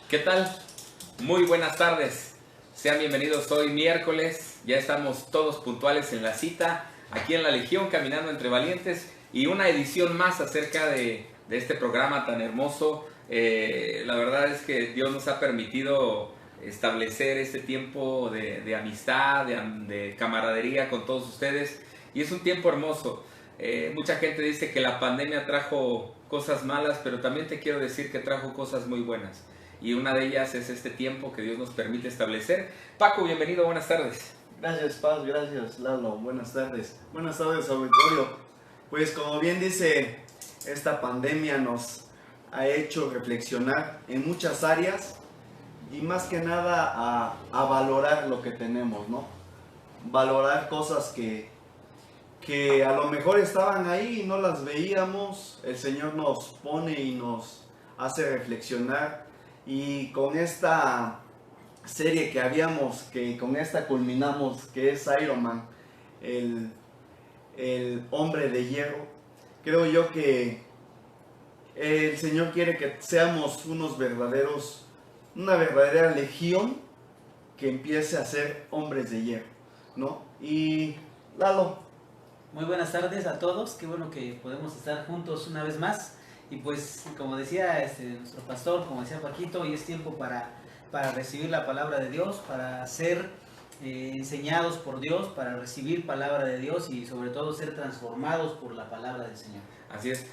¿Qué tal? Muy buenas tardes. Sean bienvenidos hoy miércoles. Ya estamos todos puntuales en la cita, aquí en La Legión, Caminando entre Valientes, y una edición más acerca de este programa tan hermoso. La verdad es que Dios nos ha permitido establecer este tiempo de amistad, de camaradería con todos ustedes, y es un tiempo hermoso. Mucha gente dice que la pandemia trajo cosas malas, pero también te quiero decir que trajo cosas muy buenas. Y una de ellas es este tiempo que Dios nos permite establecer. Paco, bienvenido, buenas tardes. Gracias, Paz, gracias, Lalo. Buenas tardes, auditorio. Pues como bien dice, esta pandemia nos ha hecho reflexionar en muchas áreas y más que nada a valorar lo que tenemos, ¿no? Valorar cosas que a lo mejor estaban ahí y no las veíamos. El Señor nos pone y nos hace reflexionar, y con esta serie que con esta culminamos, que es Iron Man, el hombre de hierro, creo yo que el Señor quiere que seamos una verdadera legión que empiece a ser hombres de hierro, ¿no? Y Lalo. Muy buenas tardes a todos, qué bueno que podemos estar juntos una vez más. Y pues, como decía nuestro pastor, como decía Paquito, hoy es tiempo para recibir la palabra de Dios, para ser enseñados por Dios, para recibir palabra de Dios y sobre todo ser transformados por la palabra del Señor. Así es,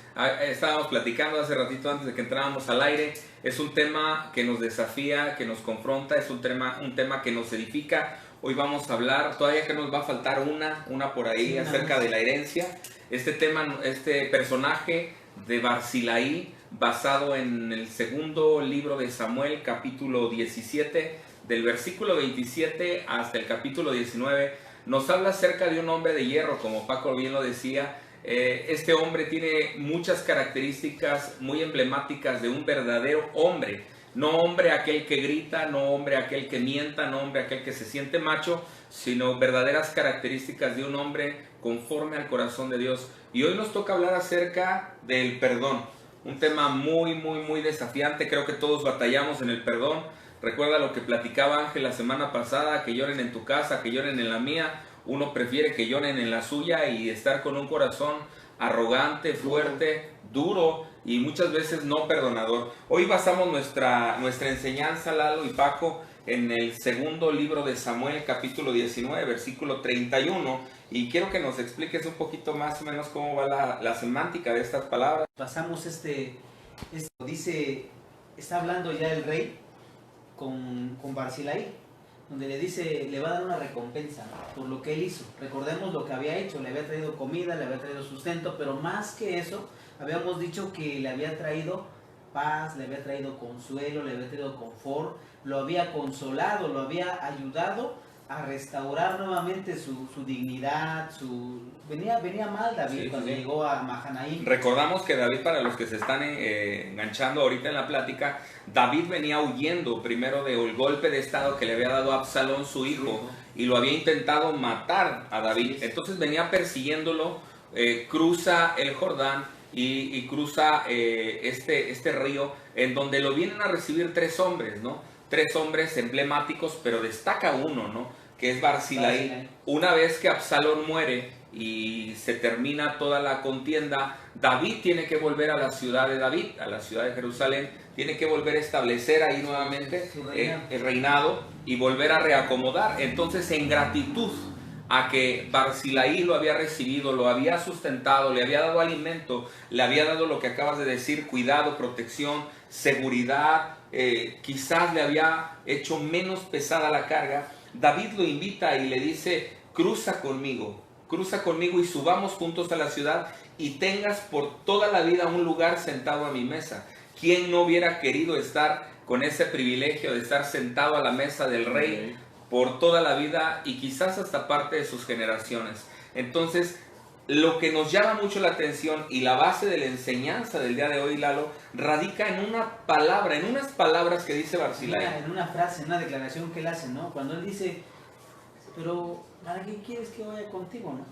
estábamos platicando hace ratito antes de que entrábamos al aire. Es un tema que nos desafía, que nos confronta, es un tema que nos edifica. Hoy vamos a hablar, todavía que nos va a faltar una por ahí, sí, acerca de la herencia. Este personaje de Barzilai, basado en el segundo libro de Samuel, capítulo 17, del versículo 27 hasta el capítulo 19, nos habla acerca de un hombre de hierro, como Paco bien lo decía. Este hombre tiene muchas características muy emblemáticas de un verdadero hombre. No hombre aquel que grita, no hombre aquel que mienta, no hombre aquel que se siente macho, sino verdaderas características de un hombre conforme al corazón de Dios. Y hoy nos toca hablar acerca del perdón, un tema muy desafiante. Creo que todos batallamos en el perdón. Recuerda lo que platicaba Ángel la semana pasada, que lloren en tu casa, que lloren en la mía. Uno prefiere que lloren en la suya y estar con un corazón arrogante, fuerte, duro y muchas veces no perdonador. Hoy basamos nuestra enseñanza, Lalo y Paco, en el segundo libro de Samuel, capítulo 19, versículo 31, y quiero que nos expliques un poquito más o menos cómo va la semántica de estas palabras. Pasamos dice, está hablando ya el rey con Barzilai, donde le dice, le va a dar una recompensa por lo que él hizo. Recordemos lo que había hecho, le había traído comida, le había traído sustento, pero más que eso, habíamos dicho que le había traído paz, le había traído consuelo, le había traído confort, lo había consolado, lo había ayudado a restaurar nuevamente su dignidad, venía mal David, sí, cuando llegó a Mahanaim. Recordamos que David, para los que se están enganchando ahorita en la plática, David venía huyendo primero del golpe de estado que le había dado a Absalón, su hijo, y lo había intentado matar a David. Entonces venía persiguiéndolo, cruza el Jordán y cruza este río, en donde lo vienen a recibir tres hombres, ¿no? Tres hombres emblemáticos, pero destaca uno, ¿no? Que es Barzilai. Una vez que Absalón muere y se termina toda la contienda, David tiene que volver a la ciudad de David, a la ciudad de Jerusalén, tiene que volver a establecer ahí nuevamente el reinado y volver a reacomodar. Entonces, en gratitud a que Barzilai lo había recibido, lo había sustentado, le había dado alimento, le había dado lo que acabas de decir, cuidado, protección, seguridad, quizás le había hecho menos pesada la carga, David lo invita y le dice, cruza conmigo y subamos juntos a la ciudad y tengas por toda la vida un lugar sentado a mi mesa. ¿Quién no hubiera querido estar con ese privilegio de estar sentado a la mesa del rey por toda la vida y quizás hasta parte de sus generaciones? Entonces, lo que nos llama mucho la atención y la base de la enseñanza del día de hoy, Lalo, radica en una palabra, en unas palabras que dice Barzilai. En una frase, en una declaración que él hace, ¿no? Cuando él dice, pero ¿para qué quieres que vaya contigo, no?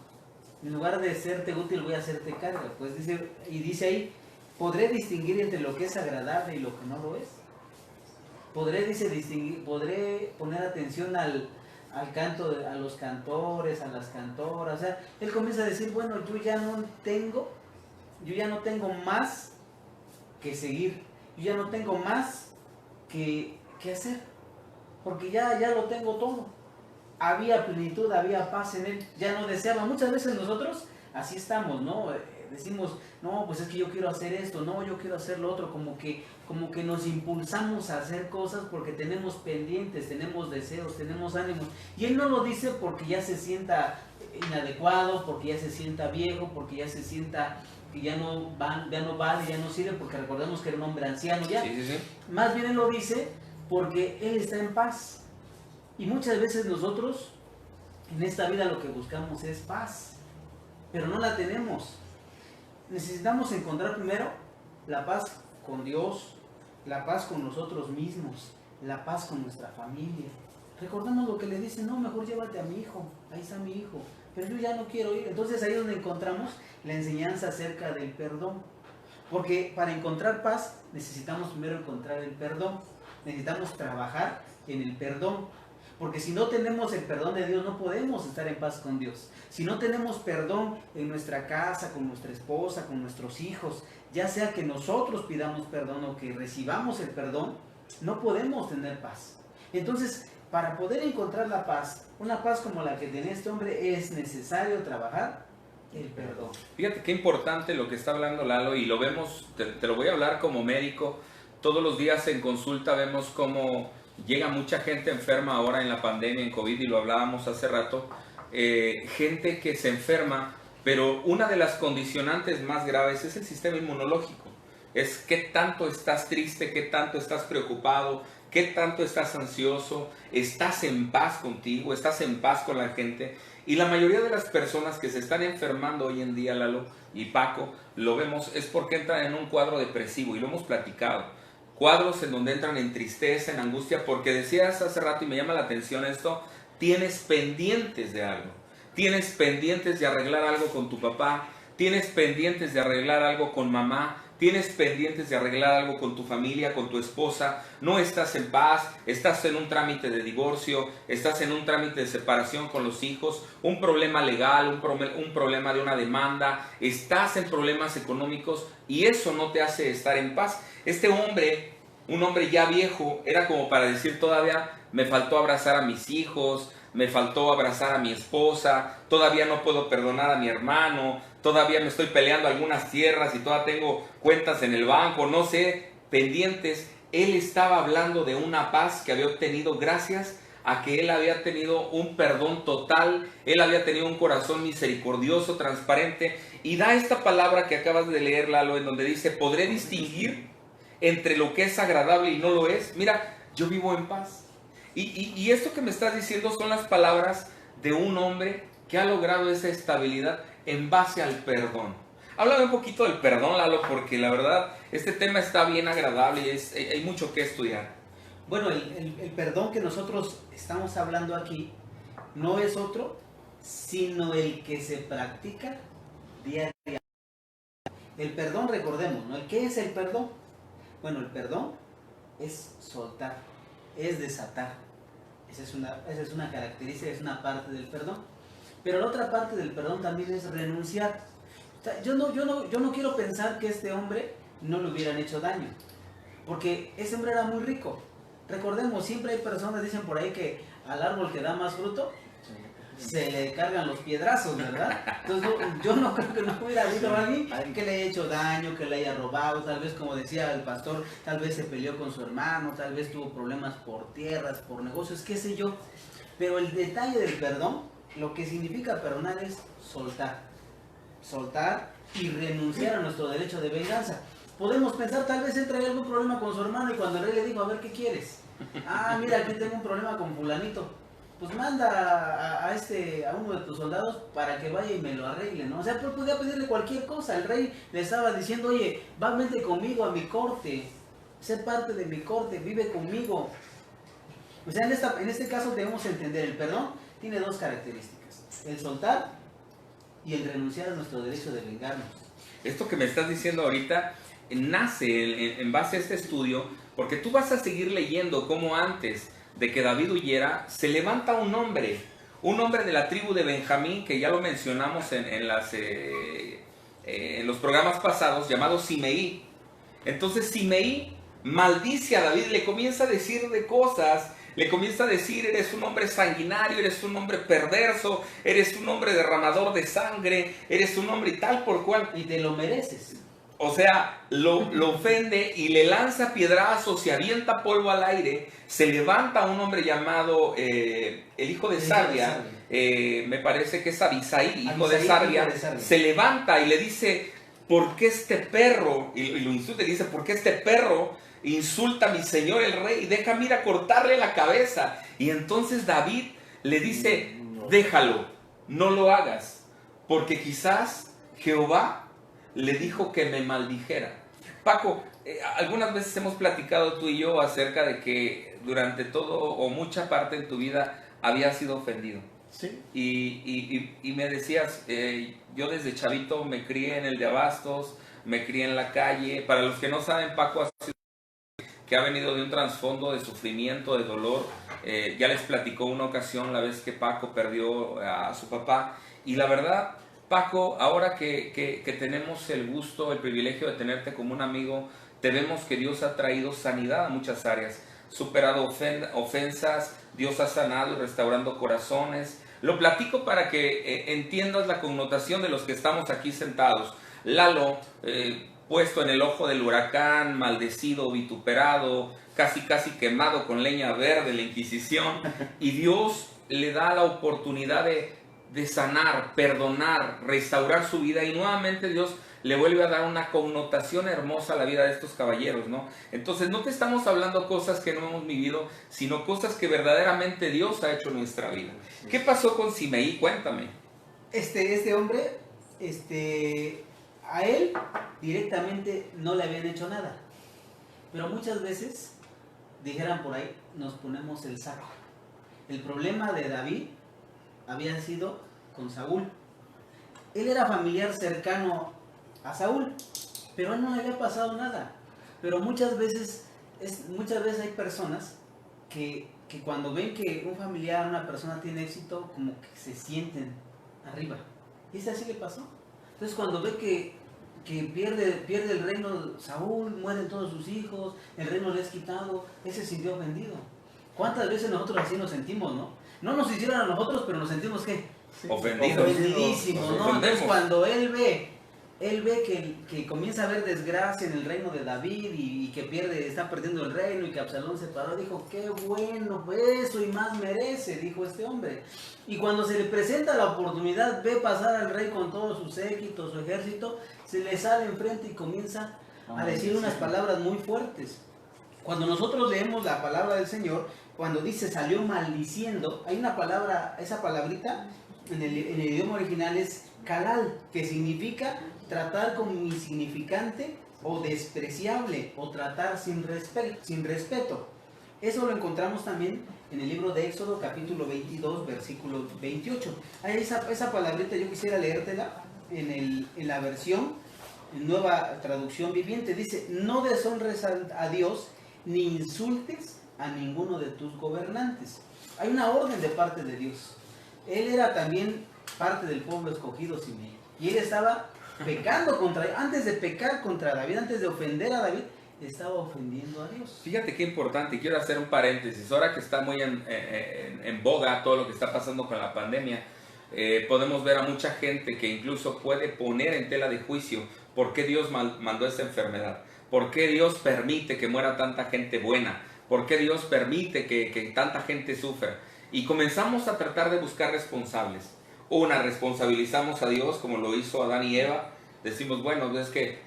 En lugar de serte útil, voy a hacerte carga. Pues dice ahí, ¿podré distinguir entre lo que es agradable y lo que no lo es? Podré, dice, distinguir, podré poner atención al canto, a los cantores, a las cantoras. O sea, él comienza a decir, bueno, yo ya no tengo más que seguir, yo ya no tengo más que hacer, porque ya lo tengo todo. Había plenitud, había paz en él, ya no deseaba. Muchas veces nosotros así estamos, ¿no? Decimos, no, pues es que yo quiero hacer esto, no, yo quiero hacer lo otro, como que nos impulsamos a hacer cosas porque tenemos pendientes, tenemos deseos, tenemos ánimos. Y él no lo dice porque ya se sienta inadecuado, porque ya se sienta viejo, porque ya se sienta que ya no vale, ya no sirve, porque recordemos que era un hombre anciano ya. Sí. Más bien él lo dice porque él está en paz. Y muchas veces nosotros en esta vida lo que buscamos es paz, pero no la tenemos. Necesitamos encontrar primero la paz con Dios, la paz con nosotros mismos, la paz con nuestra familia. Recordamos lo que le dice, no, mejor llévate a mi hijo, ahí está mi hijo, pero yo ya no quiero ir. Entonces ahí es donde encontramos la enseñanza acerca del perdón. Porque para encontrar paz necesitamos primero encontrar el perdón, necesitamos trabajar en el perdón. Porque si no tenemos el perdón de Dios, no podemos estar en paz con Dios. Si no tenemos perdón en nuestra casa, con nuestra esposa, con nuestros hijos, ya sea que nosotros pidamos perdón o que recibamos el perdón, no podemos tener paz. Entonces, para poder encontrar la paz, una paz como la que tiene este hombre, es necesario trabajar el perdón. Fíjate qué importante lo que está hablando Lalo, y lo vemos, te lo voy a hablar como médico. Todos los días en consulta vemos cómo llega mucha gente enferma ahora en la pandemia, en COVID, y lo hablábamos hace rato, gente que se enferma, pero una de las condicionantes más graves es el sistema inmunológico. Es qué tanto estás triste, qué tanto estás preocupado, qué tanto estás ansioso, estás en paz contigo, estás en paz con la gente. Y la mayoría de las personas que se están enfermando hoy en día, Lalo y Paco, lo vemos, es porque entran en un cuadro depresivo, y lo hemos platicado. Cuadros en donde entran en tristeza, en angustia, porque decías hace rato, y me llama la atención esto, tienes pendientes de algo. Tienes pendientes de arreglar algo con tu papá, tienes pendientes de arreglar algo con mamá, tienes pendientes de arreglar algo con tu familia, con tu esposa, no estás en paz, estás en un trámite de divorcio, estás en un trámite de separación con los hijos, un problema legal, un problema de una demanda, estás en problemas económicos, y eso no te hace estar en paz. Este hombre, un hombre ya viejo, era como para decir todavía me faltó abrazar a mis hijos, me faltó abrazar a mi esposa, todavía no puedo perdonar a mi hermano, todavía me estoy peleando algunas tierras y todavía tengo cuentas en el banco, no sé, pendientes. Él estaba hablando de una paz que había obtenido gracias a que él había tenido un perdón total, él había tenido un corazón misericordioso, transparente, y da esta palabra que acabas de leer, Lalo, en donde dice, podré distinguir entre lo que es agradable y no lo es. Mira, yo vivo en paz. Y esto que me estás diciendo son las palabras de un hombre que ha logrado esa estabilidad en base al perdón. Háblame un poquito del perdón, Lalo, porque la verdad este tema está bien agradable y hay mucho que estudiar. Bueno, el perdón que nosotros estamos hablando aquí no es otro, sino el que se practica diariamente. El perdón, recordemos, ¿no? ¿Qué es el perdón? Bueno, el perdón es soltar, es desatar. Esa es una característica, es una parte del perdón. Pero la otra parte del perdón también es renunciar. O sea, yo no quiero pensar que este hombre no le hubieran hecho daño, porque ese hombre era muy rico. Recordemos, siempre hay personas, dicen por ahí, que al árbol que da más fruto se le cargan los piedrazos, ¿verdad? Entonces yo no creo que no hubiera habido alguien que le haya hecho daño, que le haya robado, tal vez, como decía el pastor, tal vez se peleó con su hermano, tal vez tuvo problemas por tierras, por negocios, qué sé yo. Pero el detalle del perdón, lo que significa perdonar es soltar y renunciar a nuestro derecho de venganza. Podemos pensar, tal vez él traía algún problema con su hermano y cuando el rey le dijo, a ver, ¿qué quieres? Ah, mira, aquí tengo un problema con fulanito. Pues manda a uno de tus soldados para que vaya y me lo arregle, ¿no? O sea, pues podía pedirle cualquier cosa. El rey le estaba diciendo, oye, vente conmigo a mi corte, sé parte de mi corte, vive conmigo. O sea, en este caso debemos entender, el perdón tiene dos características: el soltar y el renunciar a nuestro derecho de vengarnos. Esto que me estás diciendo ahorita nace en base a este estudio Porque tú vas a seguir leyendo cómo antes de que David huyera, se levanta un hombre de la tribu de Benjamín, que ya lo mencionamos en los programas pasados, llamado Simeí. Entonces Simeí maldice a David, le comienza a decir de cosas, le comienza a decir: eres un hombre sanguinario, eres un hombre perverso, eres un hombre derramador de sangre, eres un hombre y tal por cual. Y te lo mereces. O sea, lo ofende y le lanza piedrazos, se avienta polvo al aire. Se levanta un hombre llamado el hijo de Sarvia, me parece que es Abisai, hijo de Sarvia. Se levanta y le dice: ¿por qué este perro? Y lo insulta y dice: ¿por qué este perro insulta a mi señor el rey? Déjame ir a cortarle la cabeza. Y entonces David le dice: déjalo, no lo hagas, porque quizás Jehová le dijo que me maldijera. Paco, algunas veces hemos platicado tú y yo acerca de que durante todo o mucha parte en tu vida habías sido ofendido. Sí. Y me decías, yo desde chavito me crié en el de Abastos, me crié en la calle. Para los que no saben, Paco ha sido que ha venido de un trasfondo de sufrimiento, de dolor. Ya les platicó una ocasión la vez que Paco perdió a su papá. Y la verdad, Paco, ahora que tenemos el gusto, el privilegio de tenerte como un amigo, te vemos que Dios ha traído sanidad a muchas áreas, superado ofensas, Dios ha sanado y restaurando corazones. Lo platico para que entiendas la connotación de los que estamos aquí sentados. Lalo, puesto en el ojo del huracán, maldecido, vituperado, casi quemado con leña verde, la Inquisición, y Dios le da la oportunidad de sanar, perdonar, restaurar su vida, y nuevamente Dios le vuelve a dar una connotación hermosa a la vida de estos caballeros, ¿no? Entonces no te estamos hablando cosas que no hemos vivido, sino cosas que verdaderamente Dios ha hecho en nuestra vida. ¿Qué pasó con Simeí? Cuéntame. Este hombre, a él directamente no le habían hecho nada, pero muchas veces, dijeran por ahí, nos ponemos el saco. El problema de David había sido con Saúl. Él era familiar cercano a Saúl, pero a él no le había pasado nada. Pero muchas veces hay personas que cuando ven que un familiar, una persona tiene éxito, como que se sienten arriba. Y es así le pasó. Entonces cuando ve que pierde el reino Saúl, mueren todos sus hijos, el reino le es quitado, él se sintió ofendido. ¿Cuántas veces nosotros así nos sentimos, no? No nos hicieron a nosotros, pero nos sentimos ¿qué? Sí. Ofendidos. Ofendidísimos, ¿no? Entonces cuando él ve que comienza a haber desgracia en el reino de David y que está perdiendo el reino y que Absalón se paró, dijo: qué bueno, eso y más merece, dijo este hombre. Y cuando se le presenta la oportunidad, ve pasar al rey con todo su séquito, su ejército, se le sale enfrente y comienza a decir unas palabras muy fuertes. Cuando nosotros leemos la palabra del Señor, cuando dice salió maldiciendo, hay una palabra, esa palabrita en el idioma original es kalal, que significa tratar como insignificante o despreciable, o tratar sin respeto. Eso lo encontramos también en el libro de Éxodo, capítulo 22, versículo 28. Esa palabrita yo quisiera leértela en la versión, en Nueva Traducción Viviente. Dice: no deshonres a Dios, ni insultes a ninguno de tus gobernantes. Hay una orden de parte de Dios. Él era también parte del pueblo escogido, Simeí, y él estaba pecando antes de pecar contra David, antes de ofender a David, estaba ofendiendo a Dios. Fíjate qué importante, quiero hacer un paréntesis. Ahora que está muy en boga todo lo que está pasando con la pandemia, podemos ver a mucha gente que incluso puede poner en tela de juicio por qué Dios mandó esa enfermedad, por qué Dios permite que muera tanta gente buena, por qué Dios permite que tanta gente sufra. Y comenzamos a tratar de buscar responsables. Responsabilizamos a Dios como lo hizo Adán y Eva. Decimos: bueno, es que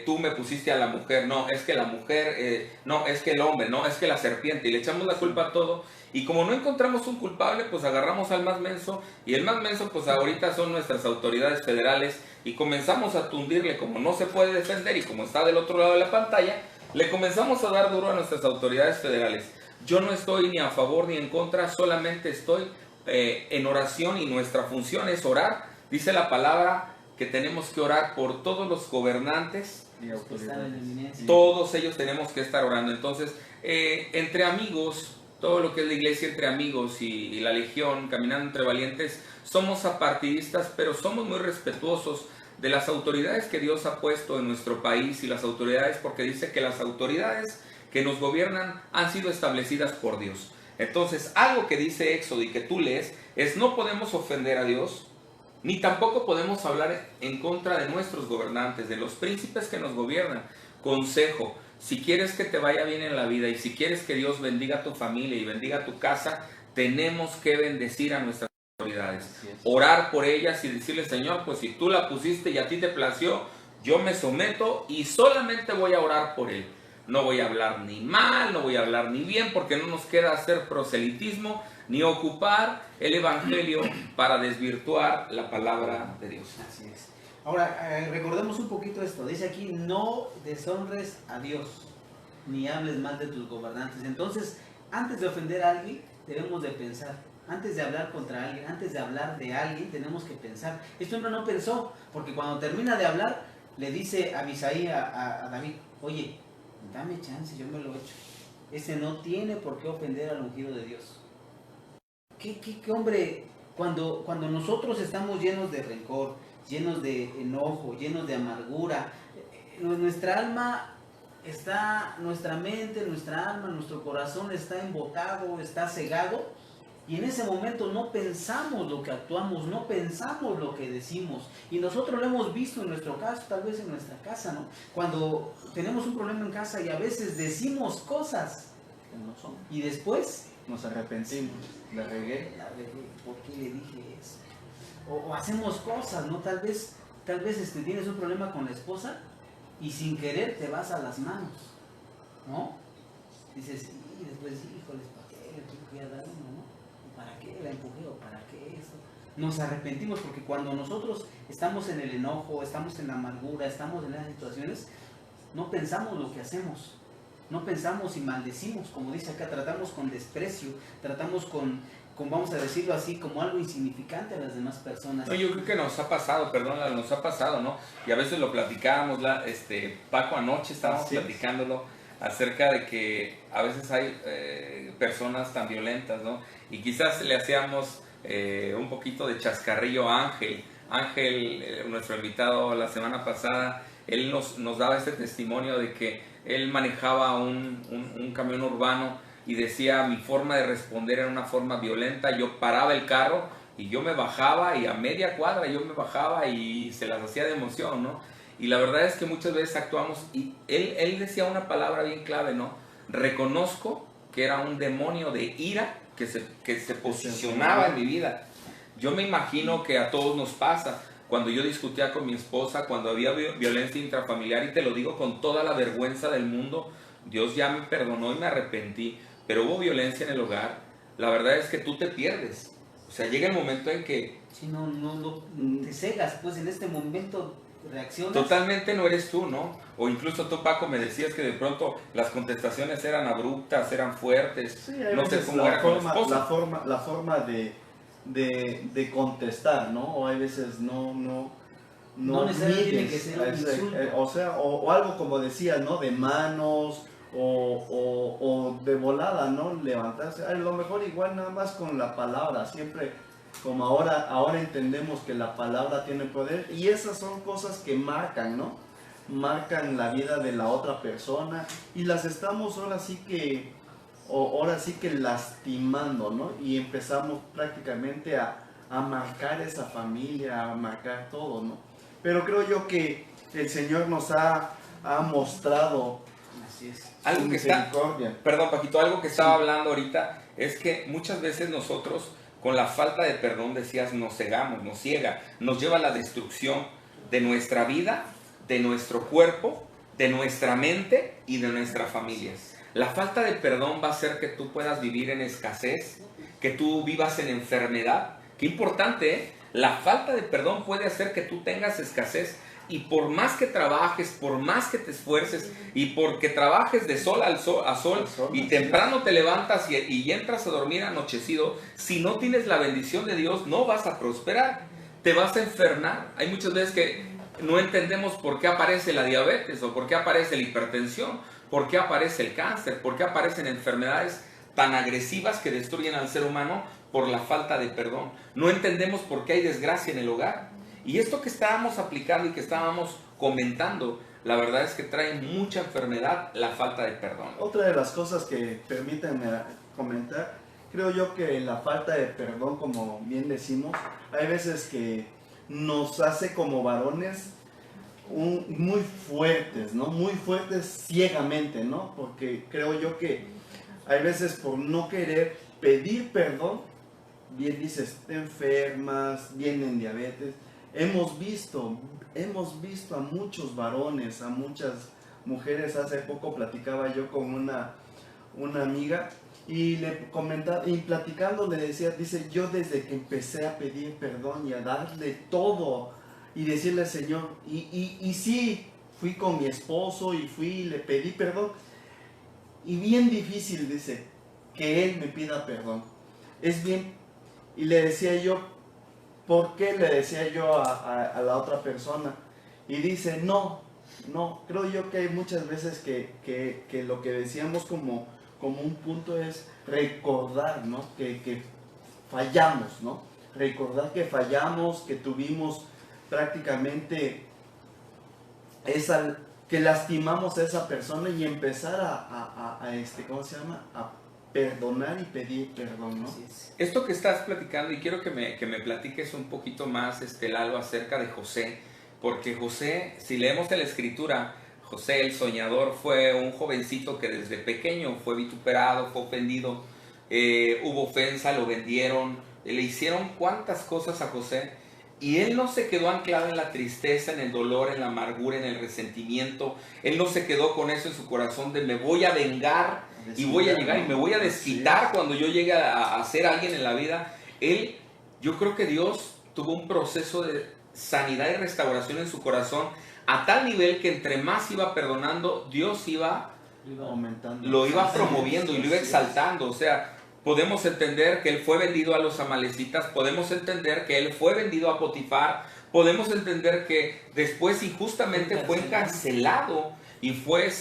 tú me pusiste a la mujer, no, es que la mujer, no, es que el hombre, no, es que la serpiente, y le echamos la culpa a todo. Y como no encontramos un culpable, pues agarramos al más menso, y el más menso pues ahorita son nuestras autoridades federales, y comenzamos a tundirle. Como no se puede defender y como está del otro lado de la pantalla, le comenzamos a dar duro a nuestras autoridades federales. Yo no estoy ni a favor ni en contra, solamente estoy en oración, y nuestra función es orar. Dice la palabra que tenemos que orar por todos los gobernantes, Y Los que están en eminencia. Todos ellos tenemos que estar orando. Entonces, entre amigos, todo lo que es la iglesia entre amigos y la legión, caminando entre valientes, somos apartidistas, pero somos muy respetuosos de las autoridades que Dios ha puesto en nuestro país y las autoridades, porque dice que las autoridades que nos gobiernan han sido establecidas por Dios. Entonces, algo que dice Éxodo y que tú lees es: no podemos ofender a Dios, ni tampoco podemos hablar en contra de nuestros gobernantes, de los príncipes que nos gobiernan. Consejo: si quieres que te vaya bien en la vida y si quieres que Dios bendiga a tu familia y bendiga tu casa, tenemos que bendecir a nuestras autoridades, orar por ellas y decirle: Señor, pues si tú la pusiste y a ti te plació, yo me someto y solamente voy a orar por él. No voy a hablar ni mal, no voy a hablar ni bien, porque no nos queda hacer proselitismo ni ocupar el evangelio para desvirtuar la palabra de Dios. Así es. Ahora, recordemos un poquito esto. Dice aquí: no deshonres a Dios, ni hables mal de tus gobernantes. Entonces, antes de ofender a alguien, debemos de pensar. Antes de hablar contra alguien, antes de hablar de alguien, tenemos que pensar. Este hombre no pensó, porque cuando termina de hablar, le dice a Abisai a David: oye, dame chance, yo me lo echo. Ese no tiene por qué ofender al ungido de Dios. ¿Qué hombre? Cuando nosotros estamos llenos de rencor, llenos de enojo, llenos de amargura, nuestra alma está, nuestra mente, nuestra alma, nuestro corazón está embotado, está cegado, y en ese momento no pensamos lo que actuamos, no pensamos lo que decimos. Y nosotros lo hemos visto en nuestro caso, tal vez en nuestra casa, ¿no? Cuando tenemos un problema en casa y a veces decimos cosas que no son. y después Nos arrepentimos, la regué. ¿por qué le dije eso? O hacemos cosas, ¿no? Tal vez tienes un problema con la esposa y sin querer te vas a las manos, ¿no? Dices, y después, híjoles, ¿para qué le fui a dar uno, no? ¿Para qué la empujé o para qué eso? Nos arrepentimos, porque cuando nosotros estamos en el enojo, estamos en la amargura, estamos en esas situaciones, no pensamos lo que hacemos. No pensamos y maldecimos, como dice acá, tratamos con desprecio, tratamos con vamos a decirlo así, como algo insignificante a las demás personas. No, yo creo que nos ha pasado, nos ha pasado, ¿no? Y a veces lo platicábamos, Paco, anoche estábamos platicándolo acerca de que a veces hay personas tan violentas, ¿no? Y quizás le hacíamos un poquito de chascarrillo a Ángel. Ángel, nuestro invitado la semana pasada, él nos daba este testimonio de que él manejaba un camión urbano y decía: mi forma de responder era una forma violenta. Yo paraba el carro y yo me bajaba, y a media cuadra yo me bajaba y se las hacía de emoción, ¿no? Y la verdad es que muchas veces actuamos, y él decía una palabra bien clave, ¿no? Reconozco que era un demonio de ira que se posicionaba en mi vida. Yo me imagino que a todos nos pasa. Cuando yo discutía con mi esposa, cuando había violencia intrafamiliar, y te lo digo con toda la vergüenza del mundo, Dios ya me perdonó y me arrepentí, pero hubo violencia en el hogar, la verdad es que tú te pierdes. O sea, llega el momento en que... Sí, no te cegas, pues en este momento reaccionas. Totalmente no eres tú, ¿no? O incluso tú, Paco, me decías que de pronto las contestaciones eran abruptas, eran fuertes. Sí, no sé cómo era con la esposa. La forma de contestar, ¿no? O hay veces no necesariamente tiene que ser un insulto. O sea, o algo como decías, ¿no? De manos o de volada, ¿no? Levantarse. A lo mejor igual nada más con la palabra, siempre como ahora entendemos que la palabra tiene poder, y esas son cosas que marcan, ¿no? Marcan la vida de la otra persona, y las estamos ahora sí que lastimando, ¿no? Y empezamos prácticamente a marcar esa familia, a marcar todo, ¿no? Pero creo yo que el Señor nos ha mostrado algo que misericordia. Perdón, Paquito, algo que estaba hablando ahorita es que muchas veces nosotros, con la falta de perdón, decías, nos cegamos, nos ciega, nos lleva a la destrucción de nuestra vida, de nuestro cuerpo, de nuestra mente y de nuestra familia. La falta de perdón va a hacer que tú puedas vivir en escasez, que tú vivas en enfermedad. Qué importante, ¿eh? La falta de perdón puede hacer que tú tengas escasez, y por más que trabajes, por más que te esfuerces, y porque trabajes de sol a sol, y temprano te levantas y entras a dormir anochecido, si no tienes la bendición de Dios, no vas a prosperar, te vas a enfermar. Hay muchas veces que no entendemos por qué aparece la diabetes o por qué aparece la hipertensión, por qué aparece el cáncer, por qué aparecen enfermedades tan agresivas que destruyen al ser humano por la falta de perdón. No entendemos por qué hay desgracia en el hogar. Y esto que estábamos aplicando y que estábamos comentando, la verdad es que trae mucha enfermedad la falta de perdón. Otra de las cosas que permítanme comentar, creo yo que la falta de perdón, como bien decimos, hay veces que nos hace como varones muy fuertes, ¿no? Muy fuertes ciegamente, ¿no? Porque creo yo que hay veces por no querer pedir perdón, bien dices, te enfermas, vienen diabetes. Hemos visto a muchos varones, a muchas mujeres. Hace poco platicaba yo con una amiga y le comentaba, y platicando le decía, dice, yo desde que empecé a pedir perdón y a darle todo y decirle, Señor, y sí, fui con mi esposo y fui y le pedí perdón, y bien difícil, dice, que él me pida perdón. Es bien, y le decía yo, ¿por qué? Le decía yo a la otra persona, y dice, no, creo yo que hay muchas veces que lo que decíamos como un punto es recordar, ¿no? Que fallamos, ¿no? Recordar que fallamos, que tuvimos prácticamente que lastimamos a esa persona y empezar ¿cómo se llama? A perdonar y pedir perdón, ¿no? Esto que estás platicando, y quiero que me platiques un poquito más, Lalo, acerca de José, porque José, si leemos en la Escritura, José el soñador fue un jovencito que desde pequeño fue vituperado, fue ofendido, hubo ofensa, lo vendieron, le hicieron cuantas cosas a José, y él no se quedó anclado en la tristeza, en el dolor, en la amargura, en el resentimiento. Él no se quedó con eso en su corazón de me voy a vengar y voy a llegar y me voy a desquitar cuando yo llegue a ser alguien en la vida. Yo creo que Dios tuvo un proceso de sanidad y restauración en su corazón a tal nivel que entre más iba perdonando, Dios lo iba promoviendo y lo iba exaltando. O sea, podemos entender que él fue vendido a los amalecitas, podemos entender que él fue vendido a Potifar, podemos entender que después injustamente fue encarcelado y fue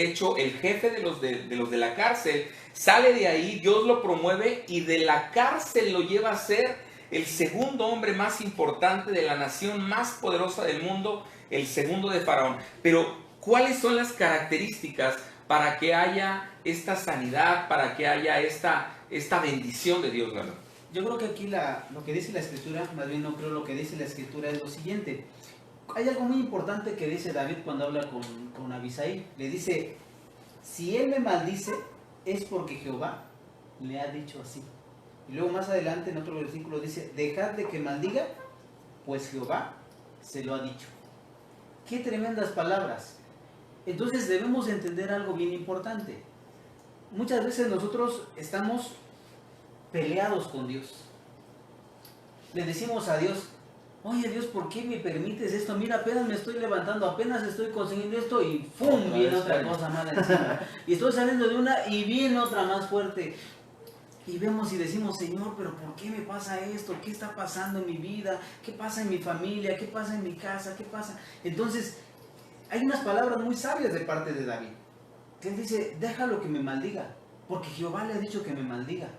hecho el jefe de los de la cárcel. Sale de ahí, Dios lo promueve y de la cárcel lo lleva a ser el segundo hombre más importante de la nación más poderosa del mundo, el segundo de Faraón. Pero, ¿cuáles son las características para que haya esta sanidad, para que haya esta bendición de Dios, ¿verdad? Yo creo que aquí lo que dice la Escritura, más bien no creo, lo que dice la Escritura es lo siguiente. Hay algo muy importante que dice David cuando habla con Abisai. Le dice, si él me maldice, es porque Jehová le ha dicho así. Y luego más adelante en otro versículo dice, dejad de que maldiga, pues Jehová se lo ha dicho. ¡Qué tremendas palabras! Entonces debemos entender algo bien importante. Muchas veces nosotros estamos peleados con Dios. Le decimos a Dios, oye Dios, ¿por qué me permites esto? Mira, apenas me estoy levantando, apenas estoy consiguiendo esto y ¡pum! Viene otra cosa mala encima. Y estoy saliendo de una y viene otra más fuerte. Y vemos y decimos, Señor, pero ¿por qué me pasa esto? ¿Qué está pasando en mi vida? ¿Qué pasa en mi familia? ¿Qué pasa en mi casa? ¿Qué pasa? Entonces, hay unas palabras muy sabias de parte de David. Que él dice, déjalo que me maldiga, porque Jehová le ha dicho que me maldiga.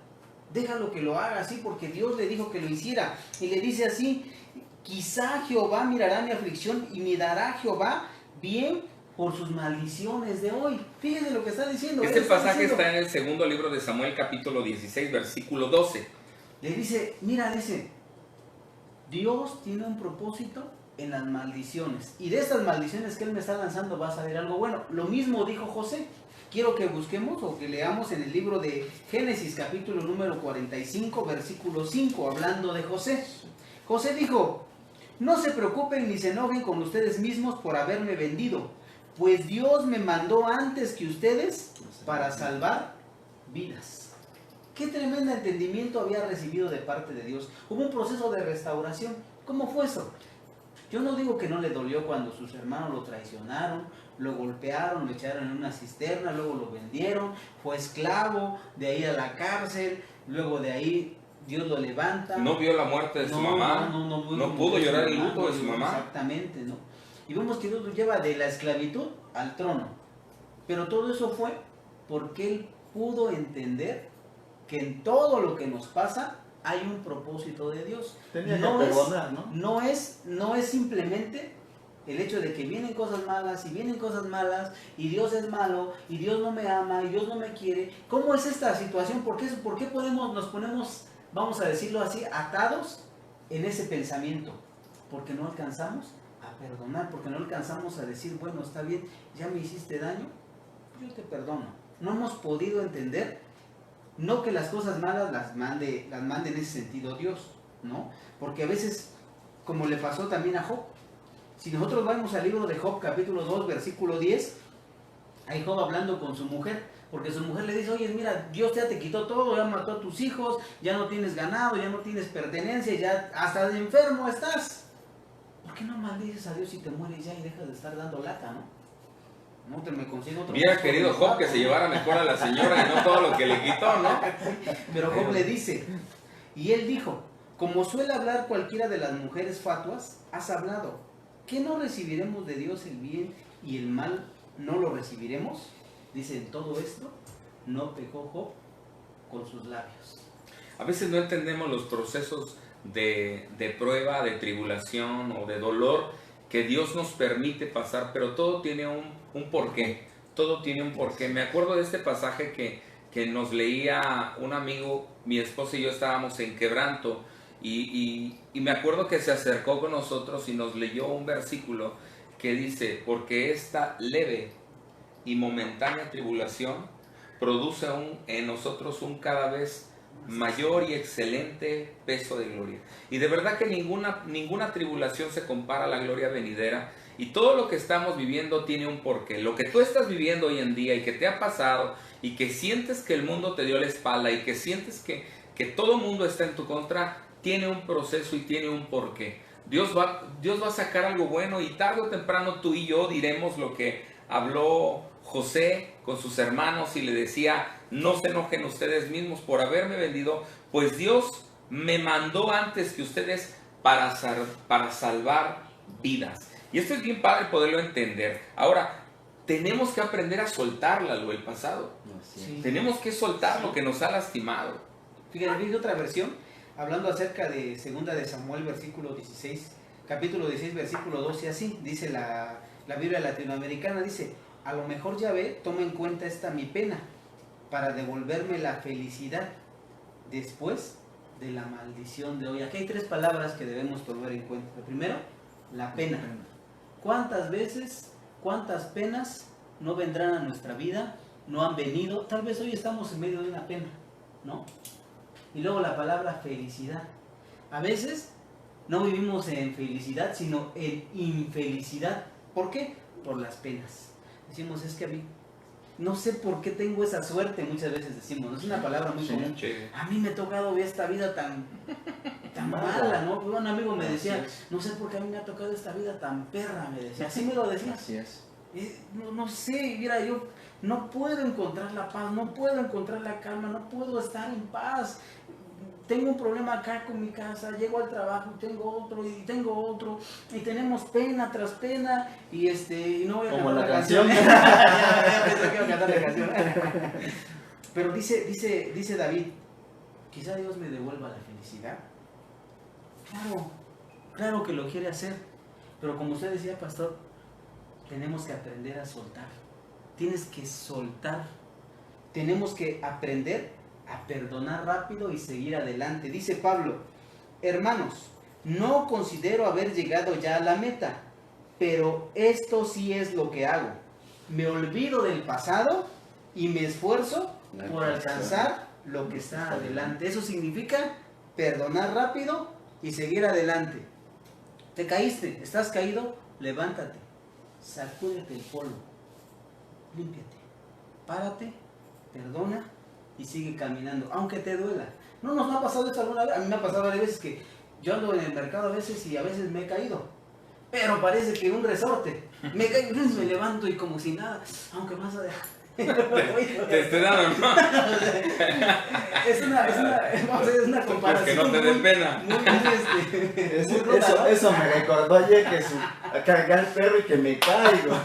Déjalo que lo haga así, porque Dios le dijo que lo hiciera. Y le dice así, quizá Jehová mirará mi aflicción y me dará Jehová bien por sus maldiciones de hoy. Fíjense lo que está diciendo. Este pasaje está en el segundo libro de Samuel, capítulo 16, versículo 12. Le dice, mira, Dios tiene un propósito en las maldiciones. Y de estas maldiciones que Él me está lanzando va a salir algo bueno. Lo mismo dijo José. Quiero que busquemos o que leamos en el libro de Génesis, capítulo número 45, versículo 5, hablando de José. José dijo, no se preocupen ni se enojen con ustedes mismos por haberme vendido, pues Dios me mandó antes que ustedes para salvar vidas. Qué tremendo entendimiento había recibido de parte de Dios. Hubo un proceso de restauración. ¿Cómo fue eso? Yo no digo que no le dolió cuando sus hermanos lo traicionaron, lo golpearon, lo echaron en una cisterna, luego lo vendieron, fue esclavo, de ahí a la cárcel, luego de ahí Dios lo levanta. No vio la muerte de su mamá, no pudo llorar el luto de su mamá. Exactamente, ¿no? Y vemos que Dios lo lleva de la esclavitud al trono. Pero todo eso fue porque Él pudo entender que en todo lo que nos pasa hay un propósito de Dios. Tenía que perdonar, ¿no? No es simplemente el hecho de que vienen cosas malas y vienen cosas malas y Dios es malo y Dios no me ama y Dios no me quiere. ¿Cómo es esta situación? ¿Por qué nos ponemos, vamos a decirlo así, atados en ese pensamiento? Porque no alcanzamos a perdonar, porque no alcanzamos a decir, bueno, está bien, ya me hiciste daño, yo te perdono. No hemos podido entender, no que las cosas malas las mande en ese sentido Dios, ¿no? Porque a veces, como le pasó también a Job, si nosotros vamos al libro de Job, capítulo 2, versículo 10, hay Job hablando con su mujer, porque su mujer le dice, oye, mira, Dios ya te quitó todo, ya mató a tus hijos, ya no tienes ganado, ya no tienes pertenencia, ya hasta de enfermo estás. ¿Por qué no maldices a Dios y te mueres ya y dejas de estar dando lata, no? No te me consigo otro. Hubiera querido Job que se llevara mejor a la señora y no todo lo que le quitó, ¿no? Pero Job le dice, y él dijo, como suele hablar cualquiera de las mujeres fatuas, has hablado, ¿qué no recibiremos de Dios el bien y el mal no lo recibiremos? Dice, en todo esto no pecó Job con sus labios. A veces no entendemos los procesos de prueba, de tribulación o de dolor que Dios nos permite pasar, pero todo tiene un porqué, todo tiene un porqué. Me acuerdo de este pasaje que nos leía un amigo, mi esposa y yo estábamos en quebranto, y me acuerdo que se acercó con nosotros y nos leyó un versículo que dice, porque esta leve y momentánea tribulación produce en nosotros un cada vez mayor y excelente peso de gloria. Y de verdad que ninguna tribulación se compara a la gloria venidera, y todo lo que estamos viviendo tiene un porqué. Lo que tú estás viviendo hoy en día y que te ha pasado y que sientes que el mundo te dio la espalda y que sientes que todo el mundo está en tu contra, tiene un proceso y tiene un porqué. Dios va a sacar algo bueno, y tarde o temprano tú y yo diremos lo que habló José con sus hermanos y le decía, no se enojen ustedes mismos por haberme vendido, pues Dios me mandó antes que ustedes para salvar vidas. Y esto es bien padre poderlo entender. Ahora, tenemos que aprender a soltar el pasado. Sí. Tenemos que soltar lo que nos ha lastimado. Fíjate, vi otra versión, hablando acerca de 2 de Samuel, capítulo 16, versículo 12, así, dice la Biblia latinoamericana, dice, a lo mejor Yahvé toma en cuenta esta mi pena, para devolverme la felicidad después de la maldición de hoy. Aquí hay 3 palabras que debemos tomar en cuenta. Lo primero, la pena. ¿Cuántas veces, cuántas penas no vendrán a nuestra vida? No han venido. Tal vez hoy estamos en medio de una pena, ¿no? Y luego la palabra felicidad. A veces no vivimos en felicidad, sino en infelicidad. ¿Por qué? Por las penas. Decimos, es que a mí no sé por qué tengo esa suerte, muchas veces decimos, no es una palabra muy común. A mí me ha tocado ver esta vida tan mala, ¿no? Un amigo me decía, no sé por qué a mí me ha tocado esta vida tan perra, me decía. Así me lo decía. Así es. No sé, mira, yo no puedo encontrar la paz, no puedo encontrar la calma, no puedo estar en paz. Tengo un problema acá con mi casa, llego al trabajo, tengo otro, y tenemos pena tras pena, y no voy a cantar la canción. Ya pensé que iba a cantar la canción. Pero dice David, quizá Dios me devuelva la felicidad. Claro que lo quiere hacer, pero como usted decía, pastor, tenemos que aprender a soltar. Tienes que soltar. Tenemos que aprender a perdonar rápido y seguir adelante. Dice Pablo, hermanos, no considero haber llegado ya a la meta, pero esto sí es lo que hago. Me olvido del pasado y me esfuerzo por alcanzar lo que está adelante. Eso significa perdonar rápido y seguir adelante. Te caíste, estás caído, levántate, sacúdete el polvo, límpiate, párate, perdona y sigue caminando, aunque te duela. ¿No nos ha pasado esto alguna vez? A mí me ha pasado varias veces que yo ando en el mercado a veces y a veces me he caído, pero parece que un resorte. Me caigo, me levanto y como si nada, aunque más Te estoy dando, ¿no? Es una comparación. Pues que no te dé pena. Eso me recordó ayer que a cargar el perro y que me caigo.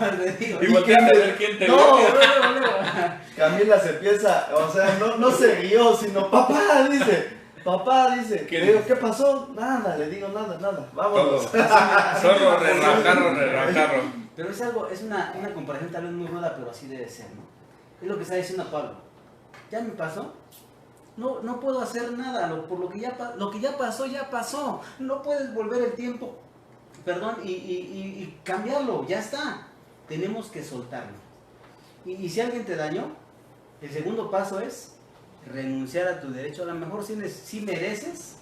Y volteaste a ver quién te No, vio. Camila se empieza, o sea, no se rió, sino papá, dice. ¿Qué Le digo, ¿qué pasó? Nada, le digo, nada, vámonos. Solo relajarlo. Pero es una comparación tal vez muy ruda, pero así debe ser, ¿no? Es lo que está diciendo Pablo. ¿Ya me pasó? No puedo hacer nada, por lo que ya pasó. No puedes volver el tiempo, perdón, y cambiarlo, ya está. Tenemos que soltarlo. Y si alguien te dañó, el segundo paso es renunciar a tu derecho. A lo mejor sí mereces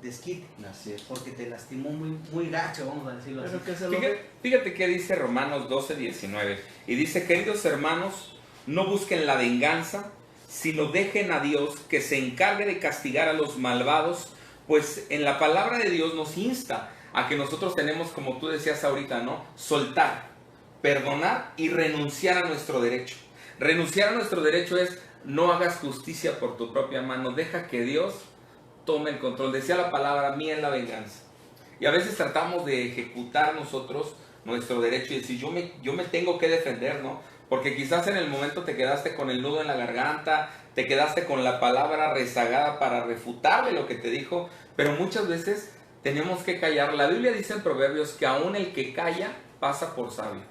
desquite, Así es. porque te lastimó muy gacho, vamos a decirlo así. Fíjate que dice Romanos 12:19. Y dice, queridos hermanos, no busquen la venganza, sino dejen a Dios que se encargue de castigar a los malvados, pues en la palabra de Dios nos insta a que nosotros tenemos, como tú decías ahorita, ¿no? Soltar, perdonar y renunciar a nuestro derecho. Renunciar a nuestro derecho es no hagas justicia por tu propia mano, deja que Dios tome el control. Decía la palabra, mía es la venganza. Y a veces tratamos de ejecutar nosotros nuestro derecho y decir, yo me tengo que defender, ¿no? Porque quizás en el momento te quedaste con el nudo en la garganta, te quedaste con la palabra rezagada para refutarle lo que te dijo, pero muchas veces tenemos que callar. La Biblia dice en Proverbios que aún el que calla pasa por sabio.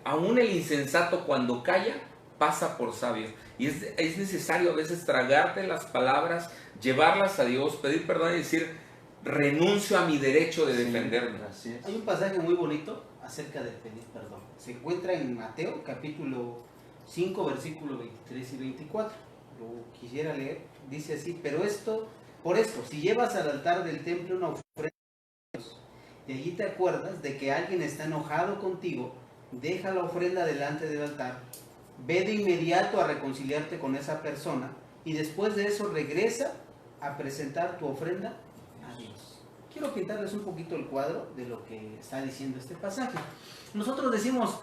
Aún el insensato cuando calla pasa por sabio. Y es necesario a veces tragarte las palabras, llevarlas a Dios, pedir perdón y decir, renuncio a mi derecho de defenderme. Así es. Hay un pasaje muy bonito acerca de pedir perdón. Se encuentra en Mateo capítulo 5 versículos 23 y 24. Lo quisiera leer. Dice así, por esto, si llevas al altar del templo una ofrenda a Dios, y allí te acuerdas de que alguien está enojado contigo, deja la ofrenda delante del altar, ve de inmediato a reconciliarte con esa persona y después de eso regresa a presentar tu ofrenda a Dios. Quiero pintarles un poquito el cuadro de lo que está diciendo este pasaje. Nosotros decimos,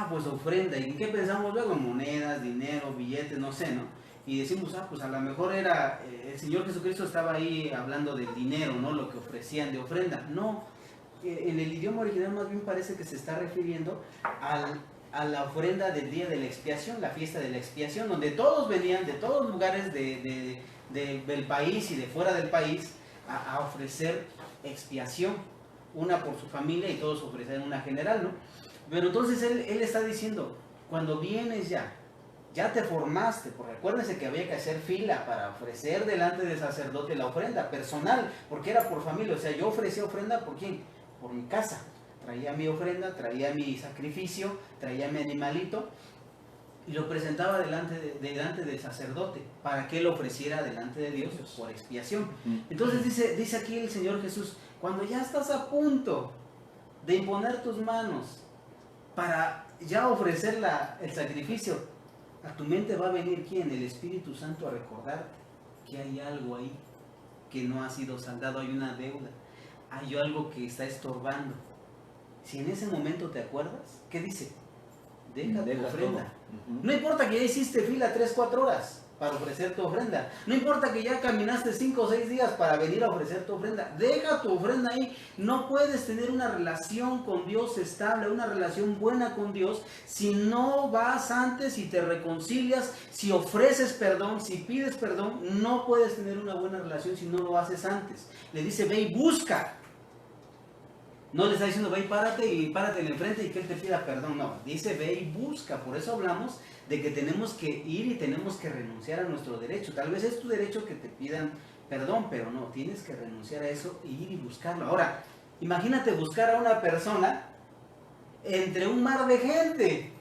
pues ofrenda, ¿y en qué pensamos luego? En monedas, dinero, billetes, no sé, ¿no? Y decimos, pues a lo mejor era, el Señor Jesucristo estaba ahí hablando del dinero, ¿no? Lo que ofrecían de ofrenda. No, en el idioma original más bien parece que se está refiriendo a la ofrenda del día de la expiación, la fiesta de la expiación, donde todos venían de todos lugares del país y de fuera del país a ofrecer expiación, una por su familia y todos ofrecen una general, ¿no? Pero entonces él está diciendo, cuando vienes ya te formaste, porque acuérdense que había que hacer fila para ofrecer delante del sacerdote la ofrenda personal, porque era por familia, o sea, yo ofrecía ofrenda ¿por quién? Por mi casa, traía mi ofrenda, traía mi sacrificio, traía mi animalito, y lo presentaba delante del sacerdote, para que lo ofreciera delante de Dios por expiación. Entonces dice aquí el Señor Jesús, cuando ya estás a punto de imponer tus manos para ya ofrecer el sacrificio, a tu mente va a venir ¿quién? El Espíritu Santo a recordarte que hay algo ahí que no ha sido saldado, hay una deuda, hay algo que está estorbando. Si en ese momento te acuerdas, ¿qué dice? Deja tu ofrenda. No importa que ya hiciste fila 3-4 horas para ofrecer tu ofrenda. No importa que ya caminaste 5 o 6 días para venir a ofrecer tu ofrenda. Deja tu ofrenda ahí. No puedes tener una relación con Dios estable, una relación buena con Dios, si no vas antes y te reconcilias, si ofreces perdón, si pides perdón. No puedes tener una buena relación si no lo haces antes. Le dice, ve y busca. No le está diciendo, ve y párate en el frente y que Él te pida perdón. No, dice, ve y busca. Por eso hablamos de que tenemos que ir y tenemos que renunciar a nuestro derecho. Tal vez es tu derecho que te pidan perdón, pero no, tienes que renunciar a eso e ir y buscarlo. Ahora, imagínate buscar a una persona entre un mar de gente.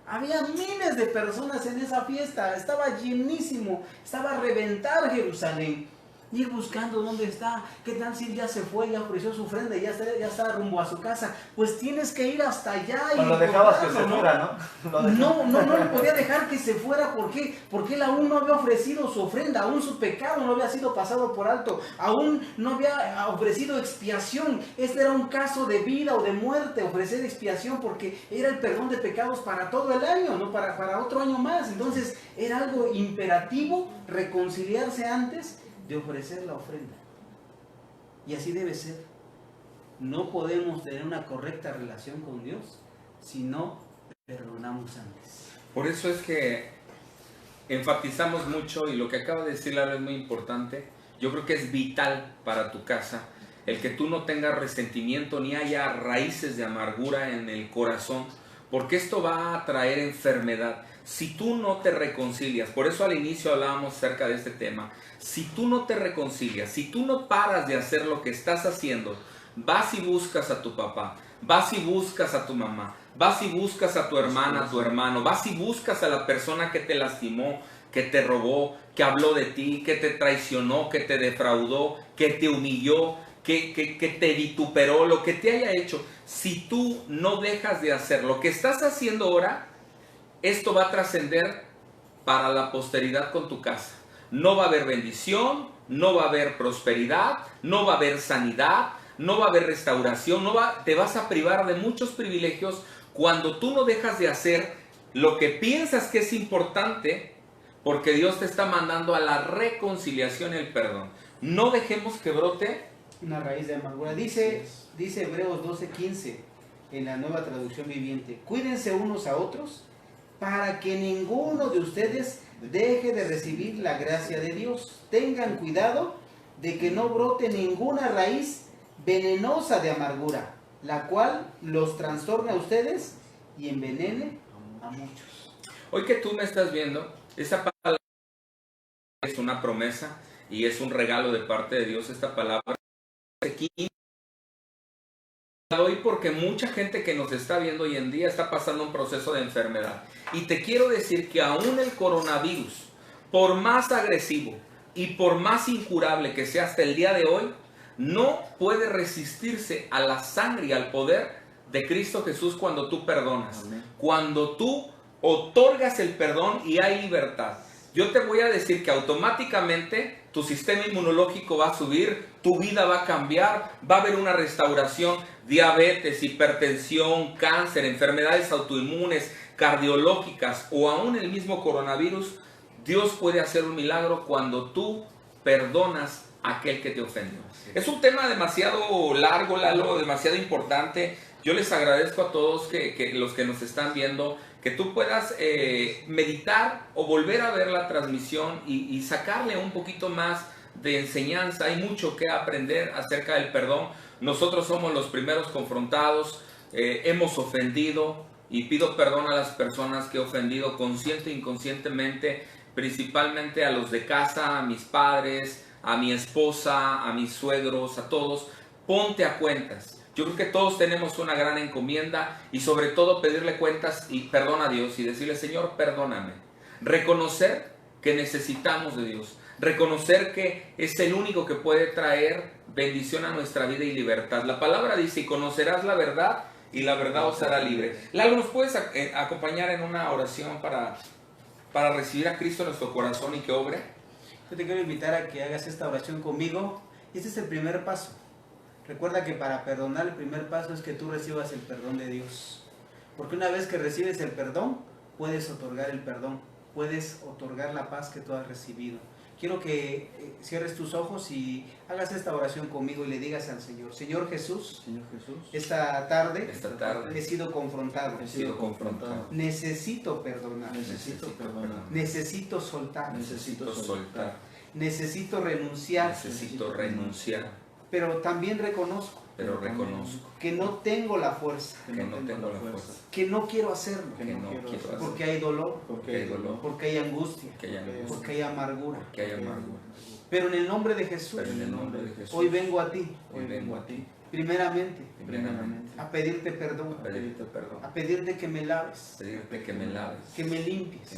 Había miles de personas en esa fiesta, estaba llenísimo, estaba a reventar Jerusalén. ir buscando dónde está. ¿Qué tal si él ya se fue, ya ofreció su ofrenda, ya está rumbo a su casa? Pues tienes que ir hasta allá. Pues lo dejabas que se fuera, ¿no? No le podía dejar que se fuera. ¿Por qué? Porque él aún no había ofrecido su ofrenda, aún su pecado no había sido pasado por alto, aún no había ofrecido expiación. Este era un caso de vida o de muerte, ofrecer expiación, porque era el perdón de pecados para todo el año, no para otro año más. Entonces era algo imperativo reconciliarse antes de ofrecer la ofrenda. Y así debe ser. No podemos tener una correcta relación con Dios si no perdonamos antes. Por eso es que enfatizamos mucho, y lo que acaba de decir Lara es muy importante. Yo creo que es vital para tu casa el que tú no tengas resentimiento ni haya raíces de amargura en el corazón, porque esto va a traer enfermedad. Si tú no te reconcilias, por eso al inicio hablábamos acerca de este tema, si tú no te reconcilias, si tú no paras de hacer lo que estás haciendo, vas y buscas a tu papá, vas y buscas a tu mamá, vas y buscas a tu hermana, a tu hermano, vas y buscas a la persona que te lastimó, que te robó, que habló de ti, que te traicionó, que te defraudó, que te humilló, que te vituperó, lo que te haya hecho. Si tú no dejas de hacer lo que estás haciendo ahora, esto va a trascender para la posteridad con tu casa. No va a haber bendición, no va a haber prosperidad, no va a haber sanidad, no va a haber restauración, te vas a privar de muchos privilegios cuando tú no dejas de hacer lo que piensas que es importante, porque Dios te está mandando a la reconciliación y el perdón. No dejemos que brote una raíz de amargura. Dice Hebreos 12:15 en la Nueva Traducción Viviente: cuídense unos a otros para que ninguno de ustedes deje de recibir la gracia de Dios. Tengan cuidado de que no brote ninguna raíz venenosa de amargura, la cual los trastorne a ustedes y envenene a muchos. Hoy que tú me estás viendo, esa palabra es una promesa y es un regalo de parte de Dios. Esta palabra aquí hoy porque mucha gente que nos está viendo hoy en día está pasando un proceso de enfermedad. Y te quiero decir que aún el coronavirus, por más agresivo y por más incurable que sea hasta el día de hoy, no puede resistirse a la sangre y al poder de Cristo Jesús cuando tú perdonas. Amén. Cuando tú otorgas el perdón y hay libertad. Yo te voy a decir que automáticamente tu sistema inmunológico va a subir, tu vida va a cambiar, va a haber una restauración, diabetes, hipertensión, cáncer, enfermedades autoinmunes, cardiológicas o aún el mismo coronavirus. Dios puede hacer un milagro cuando tú perdonas a aquel que te ofendió. Es un tema demasiado largo, Lalo, demasiado importante. Yo les agradezco a todos los que nos están viendo, que tú puedas meditar o volver a ver la transmisión y sacarle un poquito más de enseñanza. Hay mucho que aprender acerca del perdón. Nosotros somos los primeros confrontados, hemos ofendido y pido perdón a las personas que he ofendido consciente e inconscientemente, principalmente a los de casa, a mis padres, a mi esposa, a mis suegros, a todos. Ponte a cuentas. Yo creo que todos tenemos una gran encomienda y sobre todo pedirle cuentas y perdón a Dios y decirle: Señor, perdóname. Reconocer que necesitamos de Dios. Reconocer que es el único que puede traer bendición a nuestra vida y libertad. La palabra dice: y conocerás la verdad y la verdad os hará libre. Lalo, ¿nos puedes acompañar en una oración para recibir a Cristo en nuestro corazón y que obre? Yo te quiero invitar a que hagas esta oración conmigo. Este es el primer paso. Recuerda que para perdonar el primer paso es que tú recibas el perdón de Dios. Porque una vez que recibes el perdón, puedes otorgar el perdón. Puedes otorgar la paz que tú has recibido. Quiero que cierres tus ojos y hagas esta oración conmigo y le digas al Señor: Señor Jesús, esta tarde he sido confrontado. Necesito perdonar. Necesito soltar. Necesito renunciar. Pero también reconozco que no tengo la fuerza, que no quiero hacerlo, porque hay dolor, porque hay angustia, porque hay amargura. Pero en el nombre de Jesús, hoy vengo a ti, primeramente, a pedirte perdón, a pedirte que me laves, que me limpies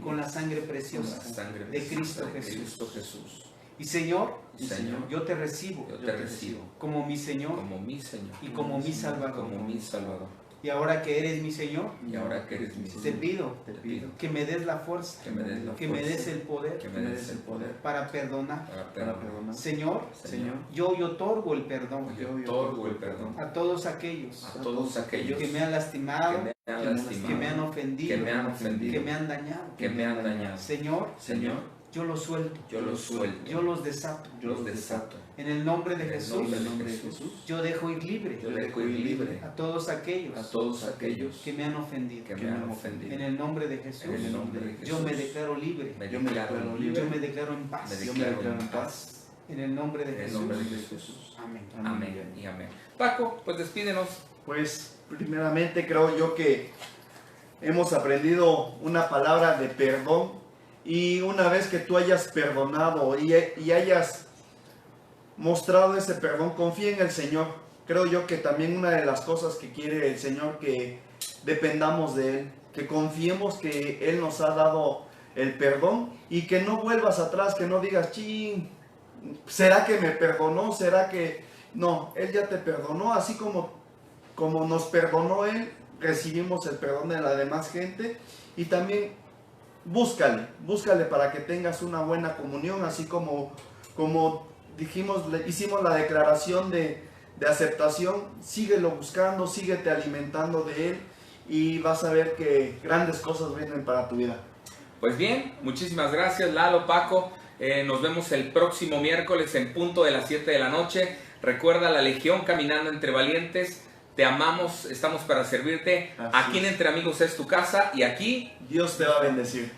con la sangre preciosa de Cristo Jesús. Y Señor, Señor, yo te recibo yo te recibo como mi Señor como mi Señor y como mi Salvador. como mi Salvador. Y ahora que eres mi Señor, Y ahora que eres mi te Señor, pido te pido que me des la fuerza, que me des la que me fuerza, des el poder que me des el poder para perdonar. para para perdonar. perdonar. Señor, Señor, yo hoy otorgo el perdón yo otorgo el perdón a todos aquellos a todos aquellos que me han lastimado, que me han que me lastimado, han ofendido, que me han ofendido, que me han dañado. que me han dañado. Señor, Señor, yo los suelto, yo los suelto, yo los desato. yo los desato. En el nombre de En el Jesús, nombre de Jesús, yo dejo ir libre yo dejo ir libre a todos aquellos a todos aquellos que me han ofendido. que me han En ofendido. el nombre de Jesús, En el nombre de Jesús, yo me declaro libre, Yo me declaro libre. yo me declaro en paz. Me Yo me declaro en paz. En el nombre de En el Jesús. nombre de Jesús. Amén. Amén y amén. Paco, pues despídenos. Pues primeramente creo yo que hemos aprendido una palabra de perdón, y una vez que tú hayas perdonado y hayas mostrado ese perdón, confía en el Señor. Creo yo que también una de las cosas que quiere el Señor, que dependamos de Él, que confiemos que Él nos ha dado el perdón y que no vuelvas atrás, que no digas, ching, ¿será que me perdonó? ¿Será que no? Él ya te perdonó, así como nos perdonó Él, recibimos el perdón de la demás gente. Y también búscale para que tengas una buena comunión, así como dijimos, hicimos la declaración de aceptación. Síguelo buscando, síguete alimentando de Él y vas a ver que grandes cosas vienen para tu vida. Pues bien, muchísimas gracias Lalo, Paco. Nos vemos el próximo miércoles en punto de las 7 de la noche. Recuerda, la Legión caminando entre valientes. Te amamos, estamos para servirte. Así Aquí en es. Entre Amigos es tu casa y aquí Dios te va a bendecir.